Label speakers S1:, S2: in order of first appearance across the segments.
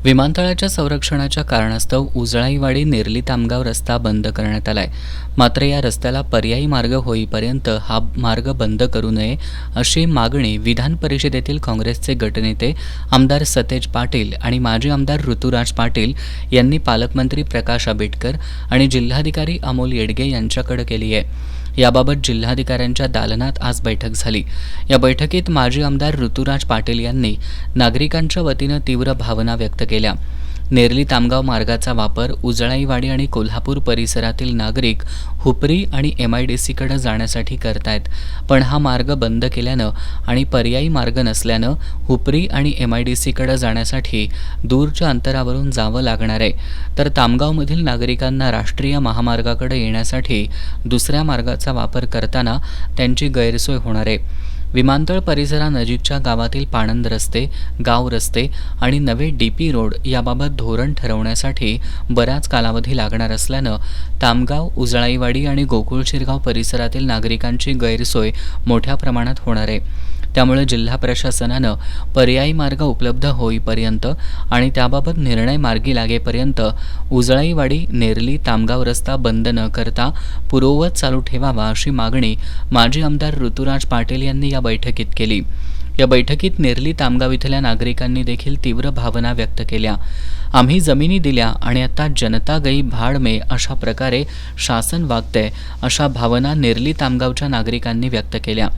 S1: विमानतळाच्या संरक्षणाच्या कारणास्तव उजळाईवाडी नेरली तामगाव रस्ता बंद करण्यात आलाय. मात्र या रस्त्याला पर्यायी मार्ग होईपर्यंत हा मार्ग बंद करू नये अशी मागणी विधान परिषदेतील काँग्रेसचे गटनेते आमदार सतेज पाटील आणि माजी आमदार ऋतुराज पाटील यांनी पालकमंत्री प्रकाश आंबेडकर आणि जिल्हाधिकारी अमोल येडगे यांच्याकडे केली आहे. याबाबत जिल्हाधिकाऱ्यांच्या दालनात आज बैठक झाली. या बैठकीत माजी आमदार ऋतुराज पाटील यांनी नागरिकांच्या वतीनं तीव्र भावना व्यक्त केल्या. नेरली तामगाव मार्गाचा वापर उजळाईवाडी आणि कोल्हापूर परिसरातील नागरिक हुपरी आणि MIDCकडे जाण्यासाठी करतायत, पण हा मार्ग बंद केल्यानं आणि पर्यायी मार्ग नसल्यानं हुपरी आणि MIDCकडे जाण्यासाठी दूरच्या अंतरावरून जावं लागणार आहे. तर तामगावमधील नागरिकांना राष्ट्रीय महामार्गाकडे येण्यासाठी दुसऱ्या मार्गाचा वापर करताना त्यांची गैरसोय होणार आहे. विमानतळ परिसरानजीकच्या गावातील पाणंद रस्ते, गाव रस्ते आणि नवे DP रोड याबाबत धोरण ठरवण्यासाठी बराच कालावधी लागणार असल्यानं तामगाव, उजळाईवाडी आणि गोकुळ शिरगाव परिसरातील नागरिकांची गैरसोय मोठ्या प्रमाणात होणार आहे. त्यामुळे जिल्हा प्रशासनानं पर्यायी मार्ग उपलब्ध होईपर्यंत आणि त्याबाबत निर्णय मार्गी लागेपर्यंत उजळाईवाडी नेरली तामगाव रस्ता बंद न करता पूर्ववत चालू ठेवावा अशी मागणी माजी आमदार ऋतुराज पाटील यांनी या बैठकीत केली. या बैठकीत नेरली तामगाव इथल्या नागरिकांनी देखील तीव्र भावना व्यक्त केल्या. आम्ही जमिनी दिल्या आणि आता जनता गई भाड में अशा प्रकारे शासन वागतंय अशा भावना नेरली तामगावच्या नागरिकांनी व्यक्त केल्या.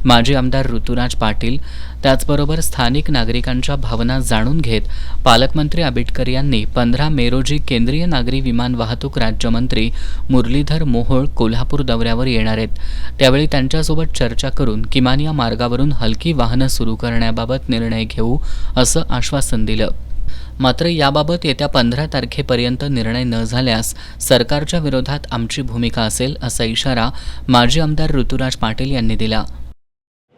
S1: माजी आमदार ऋतुराज पाटील त्याचबरोबर स्थानिक नागरिकांच्या भावना जाणून घेत पालकमंत्री आंबेडकर यांनी 15 मे रोजी केंद्रीय नागरी विमान वाहतूक राज्यमंत्री मुरलीधर मोहोळ कोल्हापूर दौऱ्यावर येणार आहेत. त्यावेळी त्यांच्यासोबत चर्चा करून किमान या मार्गावरून हलकी वाहनं सुरू करण्याबाबत निर्णय घेऊ असं आश्वासन दिलं. मात्र याबाबत येत्या 15 तारखेपर्यंत निर्णय न झाल्यास सरकारच्या विरोधात आमची भूमिका असेल असा इशारा माजी आमदार ऋतुराज पाटील यांनी दिला.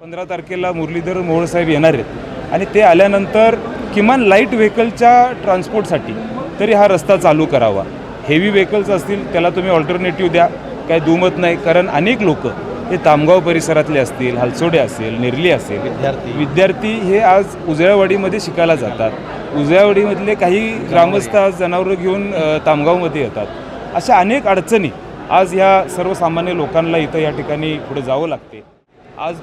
S2: 15 तारखेला मुरलीधर मोहोळ साहेब येणार आहेत आणि ते आल्यानंतर किमान लाईट व्हेकलच्या ट्रान्सपोर्टसाठी तरी हा रस्ता चालू करावा. हेवी व्हेकल्स असतील त्याला तुम्ही ऑल्टरनेटिव्ह द्या, काय दुमत नाही. कारण अनेक लोक हे तामगाव परिसरातले असतील, हालसोडे असेल, नेरली असेल, विद्यार्थी हे आज उजळाईवाडीमध्ये शिकायला जातात. उजळाईवाडीमधले काही ग्रामस्थ आज जनावरं घेऊन तामगावमध्ये येतात. अशा अनेक अडचणी आज ह्या सर्वसामान्य लोकांना इथं या ठिकाणी पुढे जावं लागते. आज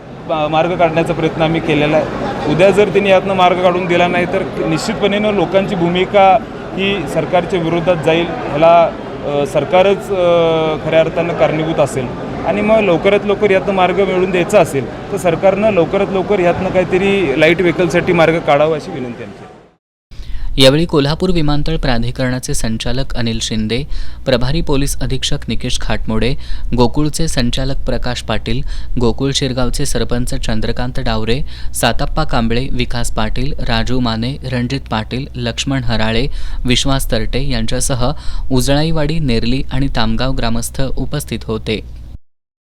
S2: मार्ग काढण्याचा प्रयत्न आम्ही केलेला आहे. उद्या जर त्यांनी यातनं मार्ग काढून दिला नाही तर निश्चितपणेनं लोकांची भूमिका ही सरकारच्या विरोधात जाईल. ह्याला सरकारच खऱ्या अर्थानं कारणीभूत असेल आणि मग लवकरात लवकर यातनं मार्ग मिळवून द्यायचा असेल तर सरकारनं लवकरात लवकर यातनं काहीतरी लाईट व्हेकलसाठी मार्ग काढावा अशी विनंती आमची.
S1: यावेळी कोल्हापूर विमानतळ प्राधिकरणाचे संचालक अनिल शिंदे, प्रभारी पोलीस अधीक्षक निकेश खाटमोडे, गोकुळचे संचालक प्रकाश पाटील, गोकुळ शिरगावचे सरपंच चंद्रकांत डावरे, साताप्पा कांबळे, विकास पाटील, राजू माने, रणजित पाटील, लक्ष्मण हराळे, विश्वास तरटे यांच्यासह उजळाईवाडी, नेरली आणि तामगाव ग्रामस्थ उपस्थित होते.